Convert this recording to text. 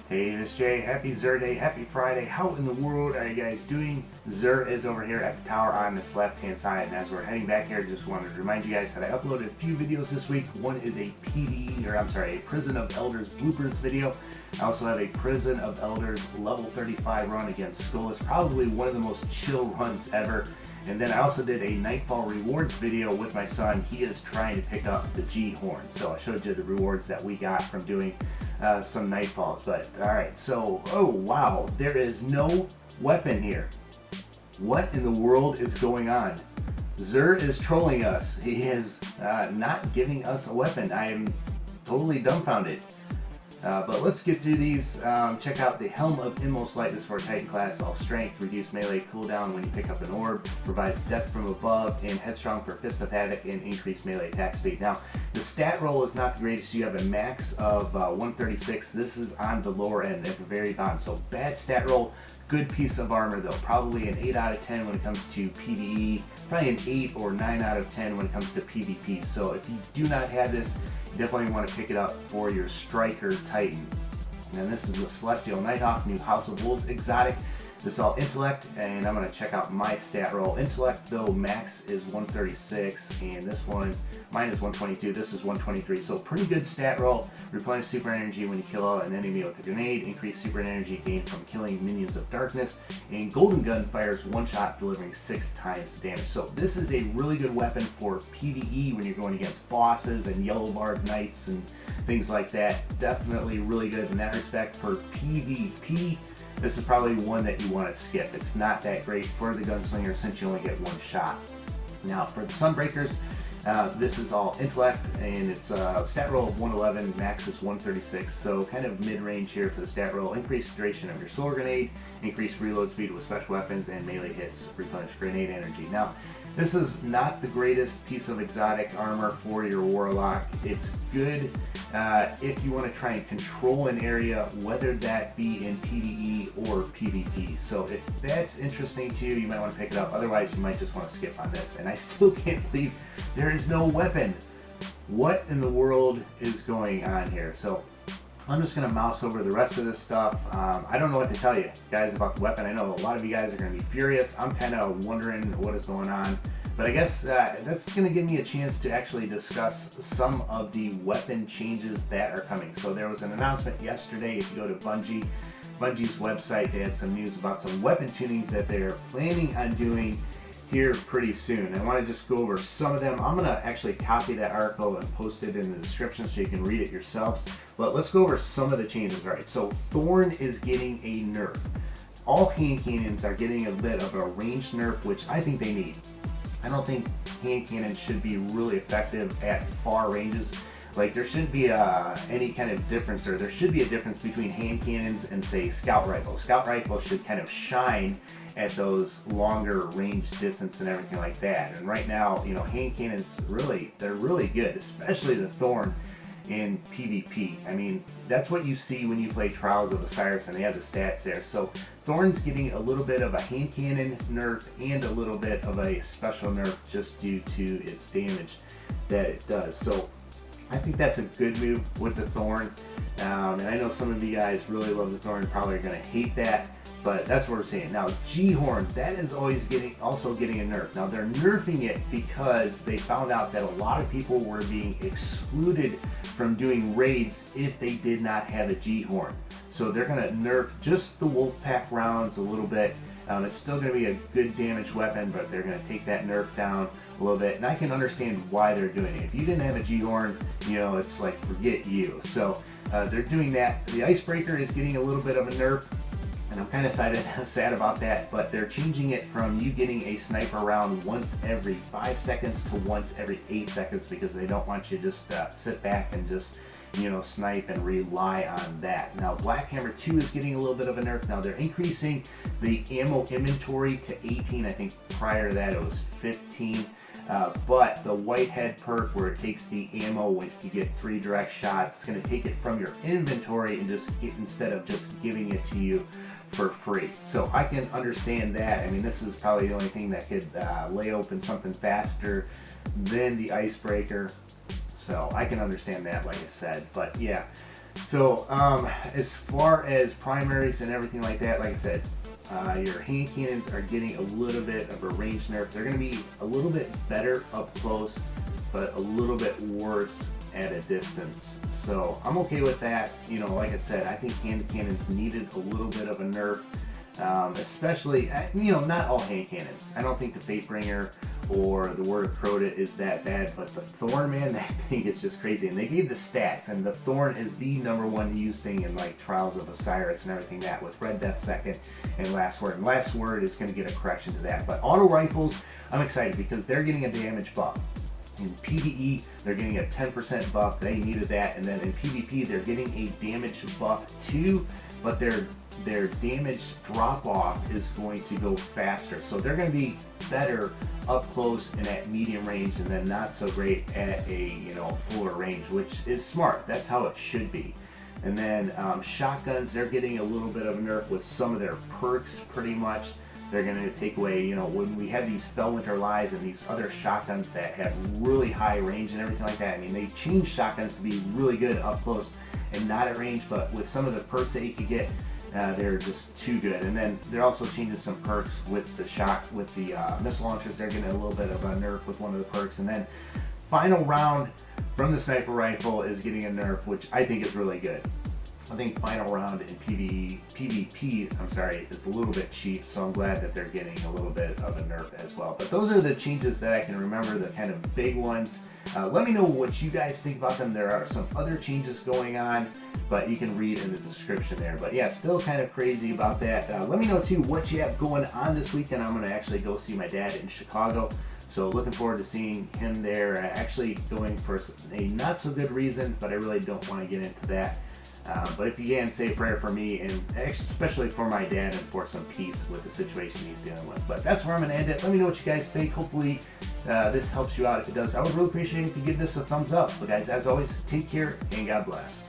Hey, this is Jay. Happy Zer Day. Happy Friday. How in the world are you guys doing? Zer is over here at the tower on this left-hand side, and as we're heading back here, just wanted to remind you guys that I uploaded a few videos this week. One is a a Prison of Elders bloopers video. I also have a Prison of Elders level 35 run against Skull. It's probably one of the most chill runs ever. And then I also did a Nightfall rewards video with my son. He is trying to pick up the G horn. So I showed you the rewards that we got from doing some Nightfalls. But alright, so, oh wow, there is no weapon here. What in the world is going on? Zer is trolling us. He is not giving us a weapon. I am totally dumbfounded. But let's get through these. Check out the Helm of Inmost Lightness for Titan class. All strength, reduce melee cooldown when you pick up an orb, provides depth from above, and headstrong for Fist of Havoc and increased melee attack speed. Now, the stat roll is not the greatest. You have a max of 136. This is on the lower end at the very bottom. So bad stat roll, good piece of armor though. Probably an 8 out of 10 when it comes to PvE. Probably an 8 or 9 out of 10 when it comes to PvP. So if you do not have this, you definitely want to pick it up for your Striker Titan. And this is the Celestial Nighthawk, new House of Wolves exotic. This is all intellect, and I'm going to check out my stat roll. Intellect, though, max is 136, and this one, mine is 122, this is 123. So pretty good stat roll. Replenish super energy when you kill an enemy with a grenade. Increase super energy gained from killing minions of darkness. And Golden Gun fires one shot, delivering 6 times damage. So this is a really good weapon for PvE when you're going against bosses and yellow barb knights and things like that. Definitely really good in that respect. For PvP, this is probably one that you want to skip. It's not that great for the gunslinger since you only get one shot. Now for the Sunbreakers, this is all intellect, and it's a stat roll of 111, max is 136, so kind of mid-range here for the stat roll. Increased duration of your solar grenade, increased reload speed with special weapons, and melee hits replenish grenade energy. Now, this is not the greatest piece of exotic armor for your warlock. It's good if you want to try and control an area, whether that be in PvE or PvP. So if that's interesting to you, you might want to pick it up. Otherwise, you might just want to skip on this. And I still can't believe there is no weapon. What in the world is going on here? So I'm just going to mouse over the rest of this stuff. I don't know what to tell you guys about the weapon. I know a lot of you guys are going to be furious. I'm kind of wondering what is going on. But I guess that's going to give me a chance to actually discuss some of the weapon changes that are coming. So there was an announcement yesterday. If you go to Bungie's website, they had some news about some weapon tunings that they're planning on doing here pretty soon. I want to just go over some of them. I'm going to actually copy that article and post it in the description so you can read it yourselves. But let's go over some of the changes. All right, so Thorn is getting a nerf. All hand cannons are getting a bit of a ranged nerf, which I think they need. I don't think hand cannons should be really effective at far ranges. Like, there shouldn't be any kind of difference, or there should be a difference between hand cannons and, say, scout rifles. Scout rifles should kind of shine at those longer range distance and everything like that. And right now, you know, hand cannons, they're really good, especially the Thorn in PvP. I mean, that's what you see when you play Trials of Osiris, and they have the stats there. So Thorn's getting a little bit of a hand cannon nerf and a little bit of a special nerf just due to its damage that it does. So I think that's a good move with the Thorn. And I know some of you guys really love the Thorn, probably are going to hate that, but that's what we're seeing. Now, G-Horn, that is always also getting a nerf. Now, they're nerfing it because they found out that a lot of people were being excluded from doing raids if they did not have a G-Horn. So they're going to nerf just the Wolfpack rounds a little bit. It's still going to be a good damage weapon, but they're going to take that nerf down a little bit. And I can understand why they're doing it. If you didn't have a G-Horn, you know, it's like, forget you. So they're doing that. The Icebreaker is getting a little bit of a nerf, and I'm kind of sad about that, but they're changing it from you getting a sniper round once every 5 seconds to once every 8 seconds, because they don't want you to just sit back and just, you know, snipe and rely on that. Now, Black Hammer 2 is getting a little bit of a nerf. Now, they're increasing the ammo inventory to 18. I think prior to that it was 15. But the Whitehead perk, where it takes the ammo when you get 3 direct shots, it's going to take it from your inventory and just instead of just giving it to you for free. So I can understand that. I mean, this is probably the only thing that could lay open something faster than the Icebreaker. So I can understand that, like I said. But yeah, So as far as primaries and everything like that, like I said, your hand cannons are getting a little bit of a range nerf. They're going to be a little bit better up close, but a little bit worse at a distance. So I'm okay with that. You know, like I said, I think hand cannons needed a little bit of a nerf. Especially, you know, not all hand cannons. I don't think the Fatebringer or the Word of Crota is that bad, but the Thorn, man, that thing is just crazy. And they gave the stats, and the Thorn is the #1 used thing in like Trials of Osiris and everything that, with Red Death second and Last Word. And Last Word is going to get a correction to that. But auto rifles, I'm excited because they're getting a damage buff. In PvE, they're getting a 10% buff. They needed that. And then in PvP, they're getting a damage buff too, but their damage drop off is going to go faster. So they're going to be better up close and at medium range, and then not so great at a, you know, fuller range, which is smart. That's how it should be. And then shotguns, they're getting a little bit of a nerf with some of their perks pretty much. They're going to take away, you know, when we have these Fellwinter Lies and these other shotguns that have really high range and everything like that. I mean, they changed shotguns to be really good up close and not at range, but with some of the perks that you could get, they're just too good. And then they're also changing some perks with the missile launchers. They're getting a little bit of a nerf with one of the perks. And then final round from the sniper rifle is getting a nerf, which I think is really good. I think final round in PvP, I'm sorry, is a little bit cheap, so I'm glad that they're getting a little bit of a nerf as well. But those are the changes that I can remember, the kind of big ones. Let me know what you guys think about them. There are some other changes going on, but you can read in the description there. But yeah, still kind of crazy about that. Let me know too what you have going on this weekend. I'm going to actually go see my dad in Chicago. So looking forward to seeing him there. Actually going for a not so good reason, but I really don't want to get into that. But if you can, say a prayer for me, and especially for my dad, and for some peace with the situation he's dealing with. But that's where I'm going to end it. Let me know what you guys think. Hopefully this helps you out. If it does, I would really appreciate it if you give this a thumbs up. But guys, as always, take care and God bless.